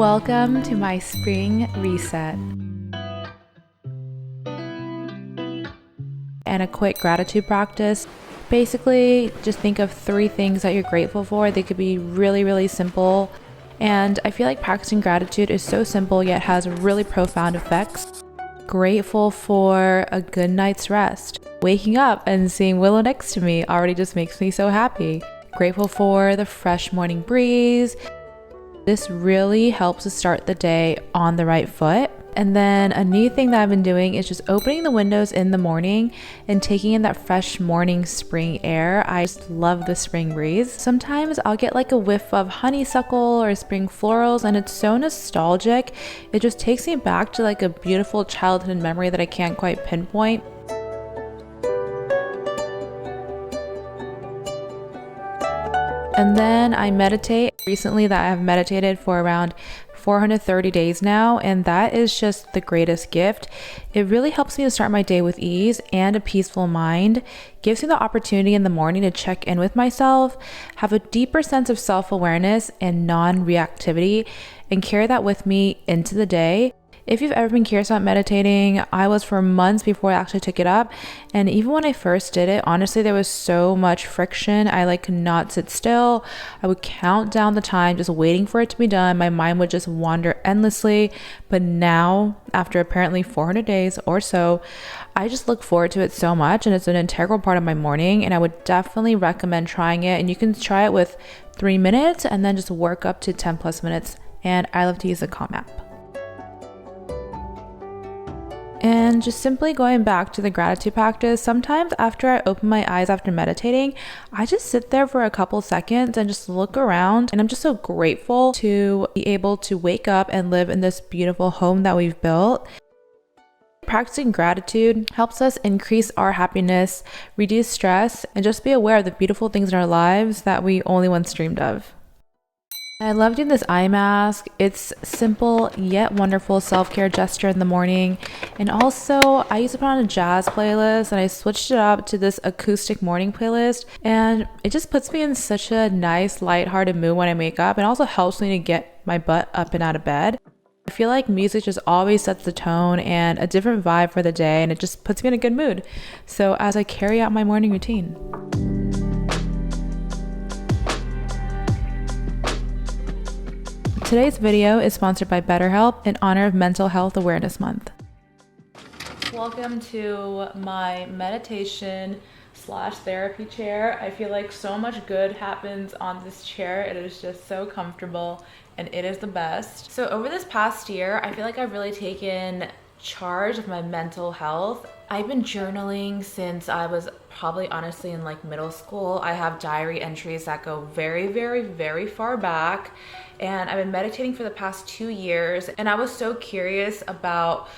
Welcome to my spring reset and a quick gratitude practice. Basically, just think of 3 things that you're grateful for. They could be really, really simple. And I feel like practicing gratitude is so simple yet has really profound effects. Grateful for a good night's rest. Waking up and seeing Willow next to me already just makes me so happy. Grateful for the fresh morning breeze. This really helps to start the day on the right foot. And then a new thing that I've been doing is just opening the windows in the morning and taking in that fresh morning spring air. I just love the spring breeze. Sometimes I'll get like a whiff of honeysuckle or spring florals, and it's so nostalgic. It just takes me back to like a beautiful childhood memory that I can't quite pinpoint. And then I meditate. Recently that I have meditated for around 430 days now, and that is just the greatest gift. It really helps me to start my day with ease and a peaceful mind. Gives me the opportunity in the morning to check in with myself, have a deeper sense of self-awareness and non-reactivity, and carry that with me into the day. If you've ever been curious about meditating, I was for months before I actually took it up. And even when I first did it, honestly, there was so much friction. I could not sit still. I would count down the time, just waiting for it to be done. My mind would just wander endlessly. But now, after apparently 400 days or so, I just look forward to it so much. And it's an integral part of my morning. And I would definitely recommend trying it. And you can try it with 3 minutes and then just work up to 10 plus minutes. And I love to use the Calm app. And just simply going back to the gratitude practice, sometimes after I open my eyes after meditating, I just sit there for a couple seconds and just look around. And I'm just so grateful to be able to wake up and live in this beautiful home that we've built. Practicing gratitude helps us increase our happiness, reduce stress, and just be aware of the beautiful things in our lives that we only once dreamed of. I love doing this eye mask. It's simple yet wonderful self-care gesture in the morning. And also I used to put on a jazz playlist and I switched it up to this acoustic morning playlist. And it just puts me in such a nice lighthearted mood when I wake up, and also helps me to get my butt up and out of bed. I feel like music just always sets the tone and a different vibe for the day, and it just puts me in a good mood. So as I carry out my morning routine. Today's video is sponsored by BetterHelp in honor of Mental Health Awareness Month. Welcome to my meditation / therapy chair. I feel like so much good happens on this chair. It is just so comfortable and it is the best. So over this past year, I feel like I've really taken charge of my mental health. I've been journaling since I was probably honestly in middle school. I have diary entries that go very, very, very far back. And I've been meditating for the past 2 years, and I was so curious about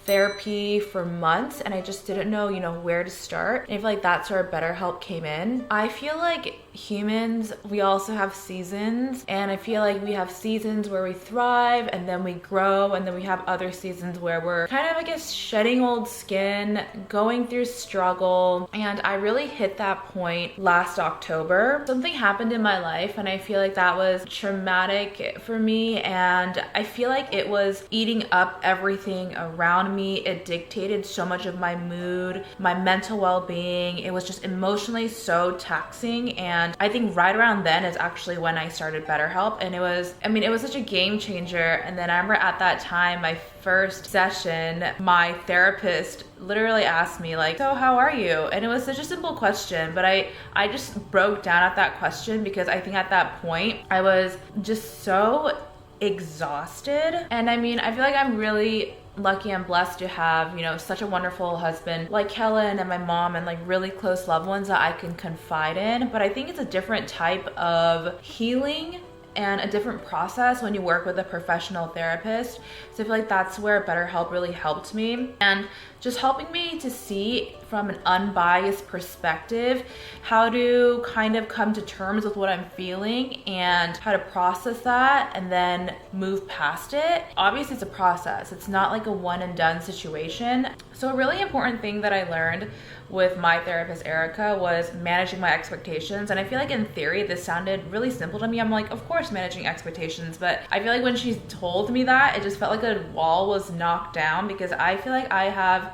therapy for months, and I just didn't know, where to start. And I feel like that's where BetterHelp came in. I feel like humans, we also have seasons, and I feel like we have seasons where we thrive and then we grow, and then we have other seasons where we're kind of, shedding old skin, going through struggle. And I really hit that point last October. Something happened in my life, and I feel like that was traumatic for me, and I feel like it was eating up everything around me. It dictated so much of my mood, my mental well-being. It was just emotionally so taxing. And I think right around then is actually when I started BetterHelp. And it was such a game changer. And then I remember at that time, my first session, my therapist literally asked me so how are you? And it was such a simple question, but I just broke down at that question because I think at that point I was just so exhausted. And I feel like I'm really lucky and blessed to have, such a wonderful husband like Helen and my mom and really close loved ones that I can confide in. But I think it's a different type of healing and a different process when you work with a professional therapist. So I feel like that's where BetterHelp really helped me. And just helping me to see from an unbiased perspective how to kind of come to terms with what I'm feeling and how to process that and then move past it. Obviously, it's a process. It's not like a one and done situation. So a really important thing that I learned with my therapist, Erica, was managing my expectations. And I feel like in theory, this sounded really simple to me. I'm like, of course, managing expectations. But I feel like when she told me that, it just felt like a wall was knocked down, because I feel like I have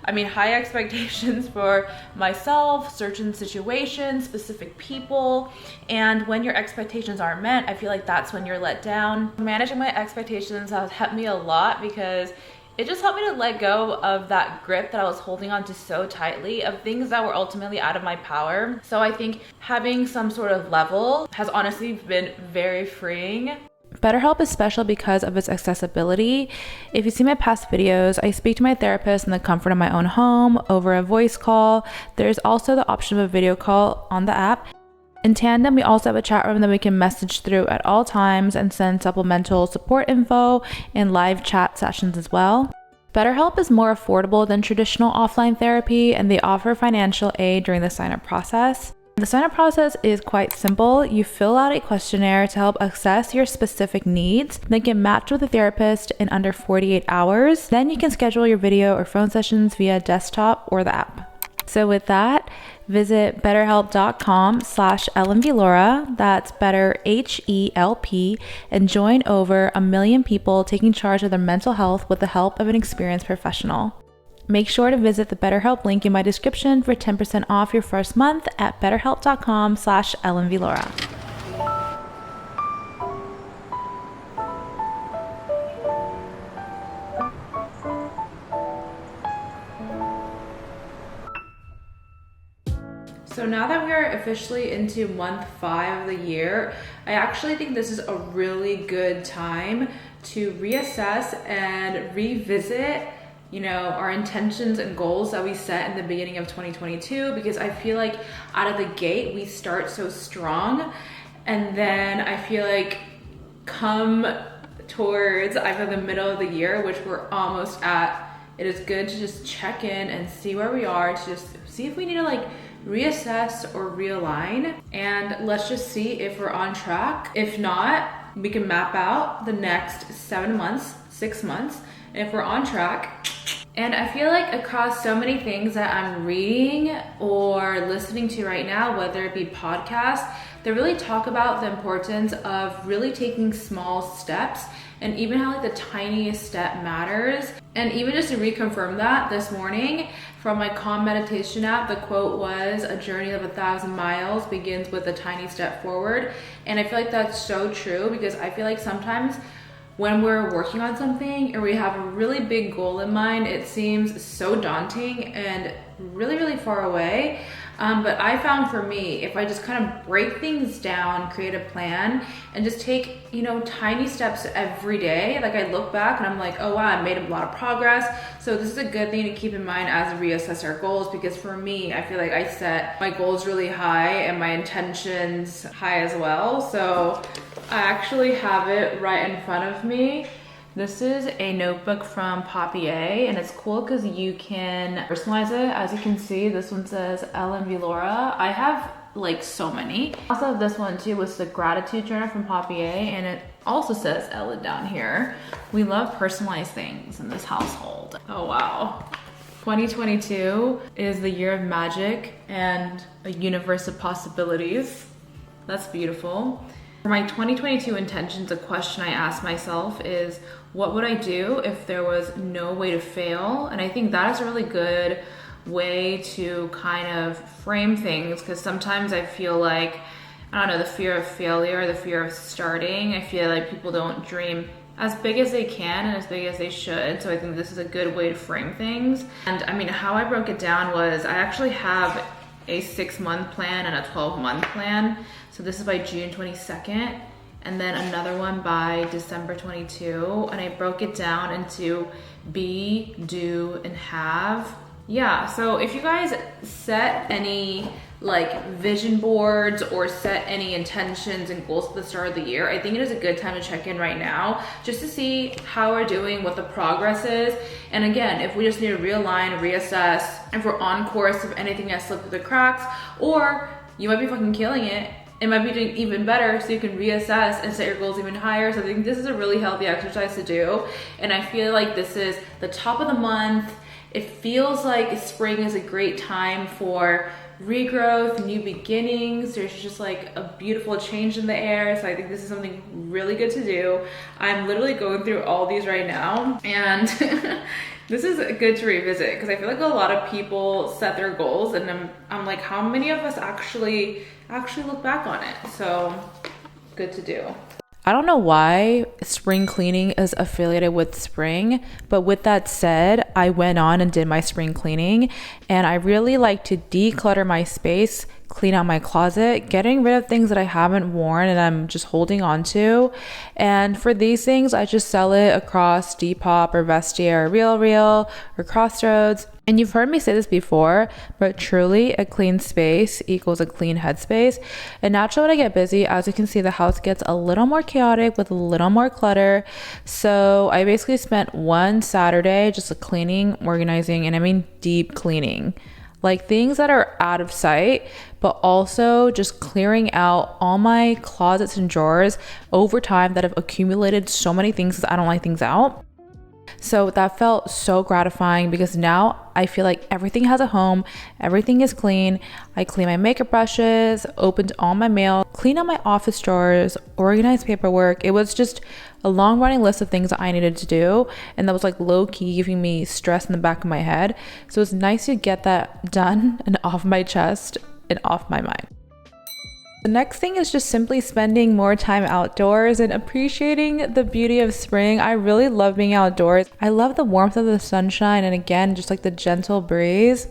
high expectations for myself, certain situations, specific people. And when your expectations aren't met, I feel like that's when you're let down. Managing my expectations has helped me a lot, because it just helped me to let go of that grip that I was holding on to so tightly of things that were ultimately out of my power. So I think having some sort of level has honestly been very freeing. BetterHelp is special because of its accessibility. If you see my past videos, I speak to my therapist in the comfort of my own home over a voice call. There's also the option of a video call on the app. In tandem, we also have a chat room that we can message through at all times and send supplemental support info and live chat sessions as well. BetterHelp is more affordable than traditional offline therapy, and they offer financial aid during the sign-up process. The sign-up process is quite simple. You fill out a questionnaire to help assess your specific needs, then get matched with a therapist in under 48 hours. Then you can schedule your video or phone sessions via desktop or the app. So with that, visit betterhelp.com/LMVLora, that's BetterHelp, and join over 1 million people taking charge of their mental health with the help of an experienced professional. Make sure to visit the BetterHelp link in my description for 10% off your first month at betterhelp.com/LMVLora. So now that we are officially into month 5 of the year, I actually think this is a really good time to reassess and revisit, our intentions and goals that we set in the beginning of 2022, because I feel like out of the gate, we start so strong. And then I feel like come towards either the middle of the year, which we're almost at, it is good to just check in and see where we are, to just see if we need to reassess or realign, and let's just see if we're on track. If not, we can map out the next 7 months, 6 months, and if we're on track. And I feel like across so many things that I'm reading or listening to right now, whether it be podcasts, they really talk about the importance of really taking small steps, and even how the tiniest step matters. And even just to reconfirm that this morning from my Calm meditation app, the quote was, "A journey of 1,000 miles begins with a tiny step forward." And I feel like that's so true, because I feel like sometimes when we're working on something or we have a really big goal in mind, it seems so daunting and really, really far away. But I found for me, if I just kind of break things down, create a plan, and just take, tiny steps every day, I look back and I'm like, oh wow, I made a lot of progress. So this is a good thing to keep in mind as we reassess our goals, because for me, I feel like I set my goals really high and my intentions high as well. So I actually have it right in front of me. This is a notebook from Papier, and it's cool because you can personalize it. As you can see, this one says LMV Lora. I have so many. I also have this one too, with the gratitude journal from Papier, and it also says Ellen down here. We love personalized things in this household. Oh wow. 2022 is the year of magic and a universe of possibilities. That's beautiful. For my 2022 intentions, a question I asked myself is, what would I do if there was no way to fail? And I think that is a really good way to kind of frame things, because sometimes I feel like, the fear of failure, the fear of starting, I feel like people don't dream as big as they can and as big as they should. So I think this is a good way to frame things. And how I broke it down was, I actually have a 6-month plan and a 12-month plan. So this is by June 22nd, and then another one by December 22. And I broke it down into be, do, and have. Yeah, so if you guys set any like vision boards or set any intentions and goals at the start of the year, I think it is a good time to check in right now just to see how we're doing, what the progress is. And again, if we just need to realign, reassess, if we're on course, if anything has slipped through the cracks, or you might be fucking killing it, it might be doing even better, so you can reassess and set your goals even higher. So I think this is a really healthy exercise to do. And I feel like this is the top of the month. It feels like spring is a great time for regrowth, new beginnings. There's just like a beautiful change in the air. So I think this is something really good to do. I'm literally going through all these right now, and this is good to revisit because I feel like a lot of people set their goals, and I'm like, how many of us actually look back on it? So good to do. I don't know why spring cleaning is affiliated with spring, but with that said, I went on and did my spring cleaning, and I really like to declutter my space, clean out my closet, getting rid of things that I haven't worn and I'm just holding on to. And for these things, I just sell it across Depop or Vestiaire or RealReal or Crossroads. And you've heard me say this before, but truly a clean space equals a clean headspace. And naturally when I get busy, as you can see, the house gets a little more chaotic with a little more clutter. So I basically spent one Saturday just cleaning, organizing, and I mean deep cleaning. Like things that are out of sight, but also just clearing out all my closets and drawers over time that have accumulated so many things because I don't like things out. So that felt so gratifying because now I feel like everything has a home, everything is clean. I clean my makeup brushes, opened all my mail, cleaned out my office drawers, organized paperwork. It was just a long running list of things that I needed to do, and that was like low key giving me stress in the back of my head. So it's nice to get that done and off my chest and off my mind. The next thing is just simply spending more time outdoors and appreciating the beauty of spring. I really love being outdoors. I love the warmth of the sunshine and again, just like the gentle breeze.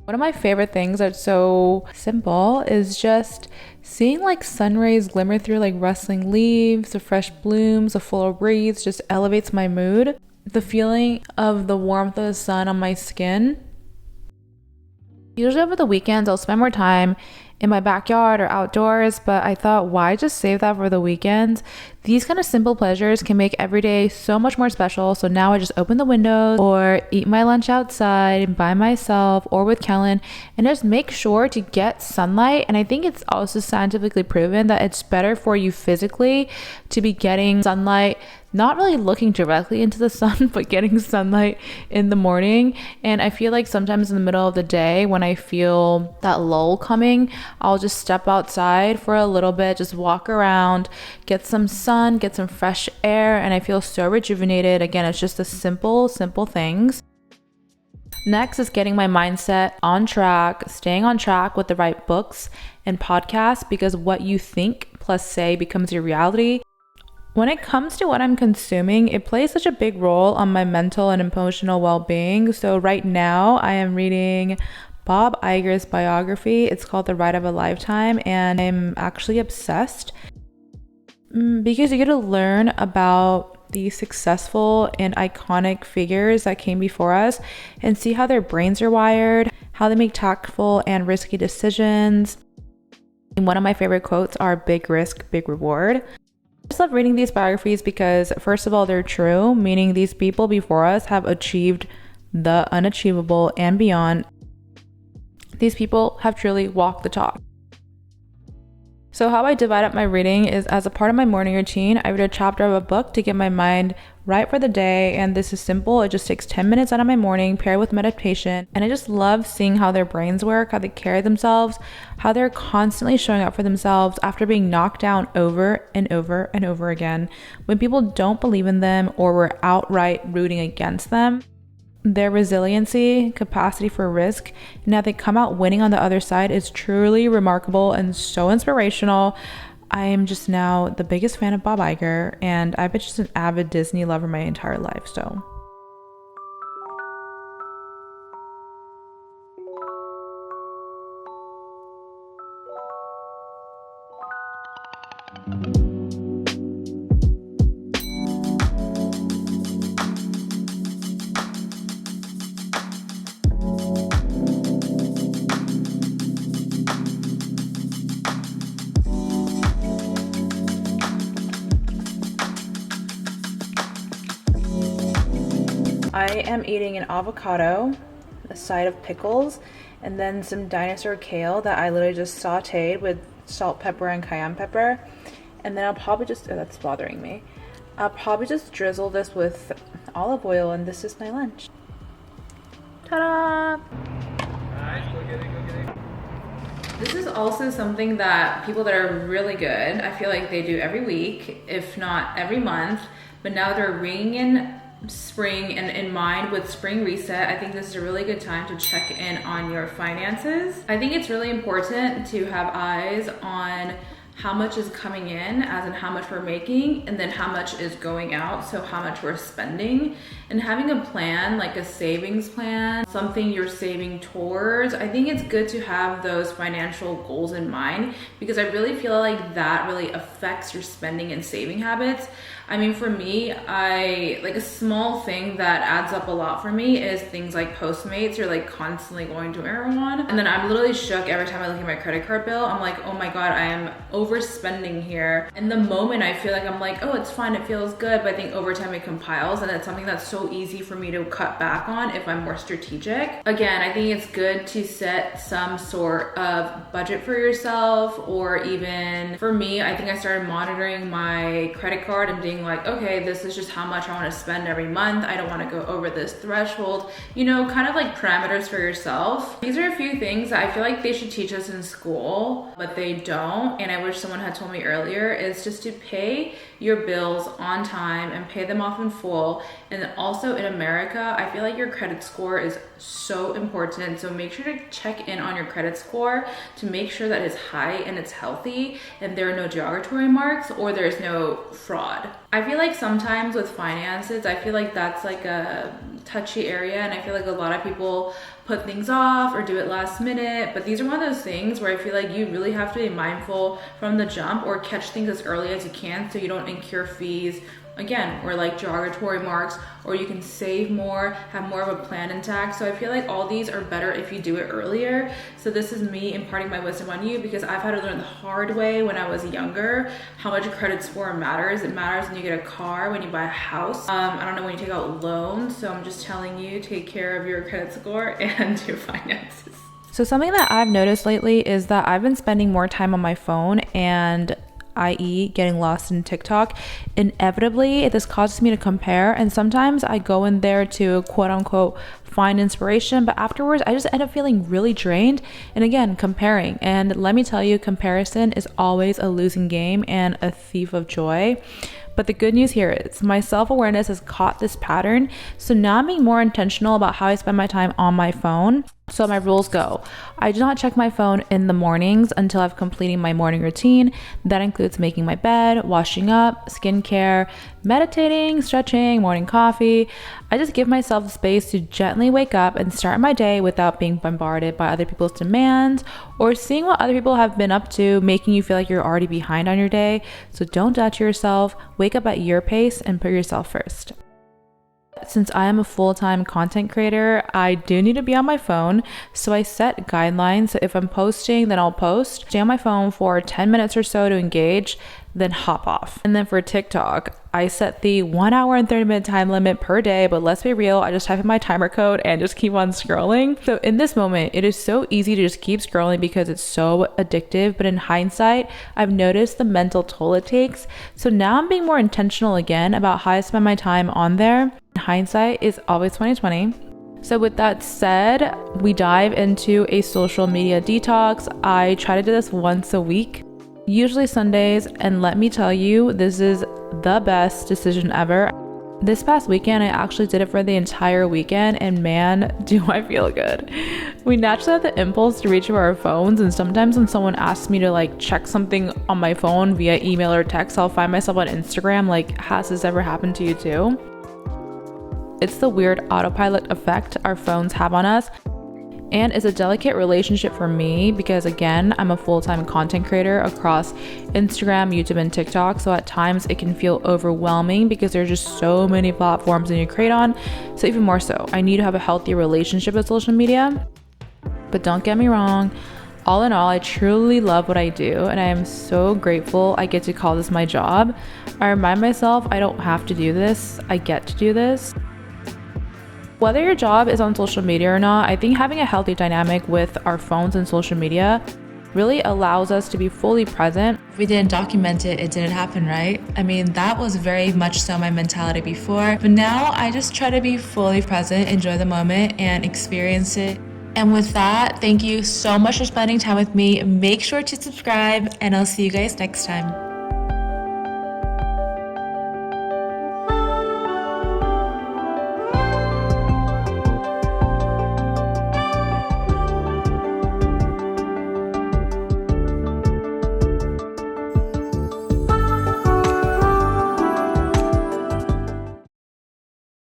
One of my favorite things that's so simple is just seeing like sun rays glimmer through like rustling leaves, the fresh blooms, the full breeze just elevates my mood. The feeling of the warmth of the sun on my skin. Usually over the weekends, I'll spend more time in my backyard or outdoors, but I thought, why just save that for the weekends? These kind of simple pleasures can make every day so much more special. So now I just open the windows or eat my lunch outside by myself or with Kellen and just make sure to get sunlight. And I think it's also scientifically proven that it's better for you physically to be getting sunlight, not really looking directly into the sun, but getting sunlight in the morning. And I feel like sometimes in the middle of the day when I feel that lull coming, I'll just step outside for a little bit, just walk around, get some sun, get some fresh air, and I feel so rejuvenated. Again, it's just the simple things. Next is getting my mindset on track, staying on track with the right books and podcasts, because what you think plus say becomes your reality. When it comes to what I'm consuming, it plays such a big role on my mental and emotional well-being. So right now I am reading Bob Iger's biography. It's called The Ride of a Lifetime, and I'm actually obsessed because you get to learn about these successful and iconic figures that came before us and see how their brains are wired, how they make tactful and risky decisions. And one of my favorite quotes are big risk, big reward. I just love reading these biographies because first of all, they're true, meaning these people before us have achieved the unachievable and beyond. These people have truly walked the talk. So how I divide up my reading is as a part of my morning routine, I read a chapter of a book to get my mind right for the day. And this is simple. It just takes 10 minutes out of my morning, paired with meditation. And I just love seeing how their brains work, how they carry themselves, how they're constantly showing up for themselves after being knocked down over and over and over again. When people don't believe in them or were outright rooting against them, their resiliency, capacity for risk, and how they come out winning on the other side is truly remarkable and so inspirational. I am just now the biggest fan of Bob Iger, and I've been just an avid Disney lover my entire life, so. I am eating an avocado, a side of pickles, and then some dinosaur kale that I literally just sauteed with salt, pepper, and cayenne pepper. And then I'll probably just, oh, that's bothering me. I'll probably just drizzle this with olive oil, and this is my lunch. Ta-da! Alright, go get it. This is also something that people that are really good, I feel like they do every week, if not every month. But now they're ringing in spring and in mind with spring reset, I think this is a really good time to check in on your finances. I think it's really important to have eyes on how much is coming in, as in how much we're making, and then how much is going out, so how much we're spending. And having a plan, like a savings plan, something you're saving towards, I think it's good to have those financial goals in mind, because I really feel like that really affects your spending and saving habits. I mean, for me, like a small thing that adds up a lot for me is things like Postmates or like constantly going to Erewhon. And then I'm literally shook every time I look at my credit card bill. I'm like, oh my God, I am overspending here. In the moment, I feel like I'm like, oh, it's fine, it feels good. But I think over time it compiles, and it's something that's so easy for me to cut back on if I'm more strategic. Again, I think it's good to set some sort of budget for yourself, or even for me, I think I started monitoring my credit card and being like, okay, this is just how much I want to spend every month. I don't want to go over this threshold, you know, kind of like parameters for yourself. These are a few things that I feel like they should teach us in school, but they don't. And I wish someone had told me earlier, is just to pay your bills on time and pay them off in full. And then also in America, I feel like your credit score is so important. So make sure to check in on your credit score to make sure that it's high and it's healthy and there are no derogatory marks or there's no fraud. I feel like sometimes with finances, I feel like that's like a touchy area, and I feel like a lot of people put things off or do it last minute. But these are one of those things where I feel like you really have to be mindful from the jump, or catch things as early as you can so you don't incur fees again, or like derogatory marks, or you can save more, have more of a plan intact. So I feel like all these are better if you do it earlier. So this is me imparting my wisdom on you, because I've had to learn the hard way when I was younger how much a credit score matters. It matters when you get a car, when you buy a house. I don't know, when you take out loans. So I'm just telling you, take care of your credit score and your finances. So something that I've noticed lately is that I've been spending more time on my phone, and i.e. getting lost in TikTok. Inevitably, this causes me to compare, and sometimes I go in there to quote unquote find inspiration, but afterwards I just end up feeling really drained, and again, comparing. And let me tell you, comparison is always a losing game and a thief of joy. But the good news here is my self-awareness has caught this pattern. So now I'm being more intentional about how I spend my time on my phone. So my rules go: I do not check my phone in the mornings until I've completed my morning routine. That includes making my bed, washing up, skincare, meditating, stretching, morning coffee. I just give myself the space to gently wake up and start my day without being bombarded by other people's demands or seeing what other people have been up to, making you feel like you're already behind on your day. So don't doubt yourself. Wake up at your pace and put yourself first. Since I am a full-time content creator, I do need to be on my phone. So I set guidelines. So if I'm posting, then I'll post. Stay on my phone for 10 minutes or so to engage, then hop off. And then for TikTok, I set the 1 hour and 30-minute time limit per day, but let's be real, I just type in my timer code and just keep on scrolling. So in this moment, it is so easy to just keep scrolling because it's so addictive, but in hindsight, I've noticed the mental toll it takes. So now I'm being more intentional again about how I spend my time on there. Hindsight is always 2020. So with that said, we dive into a social media detox. I try to do this once a week, usually Sundays, and let me tell you, this is the best decision ever. This past weekend, I actually did it for the entire weekend, and man, do I feel good. We naturally have the impulse to reach for our phones, and sometimes when someone asks me to like check something on my phone via email or text, I'll find myself on Instagram. Like, has this ever happened to you too? It's the weird autopilot effect our phones have on us. And it's a delicate relationship for me because, again, I'm a full-time content creator across Instagram, YouTube, and TikTok. So at times it can feel overwhelming because there's just so many platforms that you create on. So even more so, I need to have a healthy relationship with social media. But don't get me wrong, all in all, I truly love what I do, and I am so grateful I get to call this my job. I remind myself I don't have to do this, I get to do this. Whether your job is on social media or not, I think having a healthy dynamic with our phones and social media really allows us to be fully present. If we didn't document it, it didn't happen, right? I mean, that was very much so my mentality before, but now I just try to be fully present, enjoy the moment, and experience it. And with that, thank you so much for spending time with me. Make sure to subscribe, and I'll see you guys next time.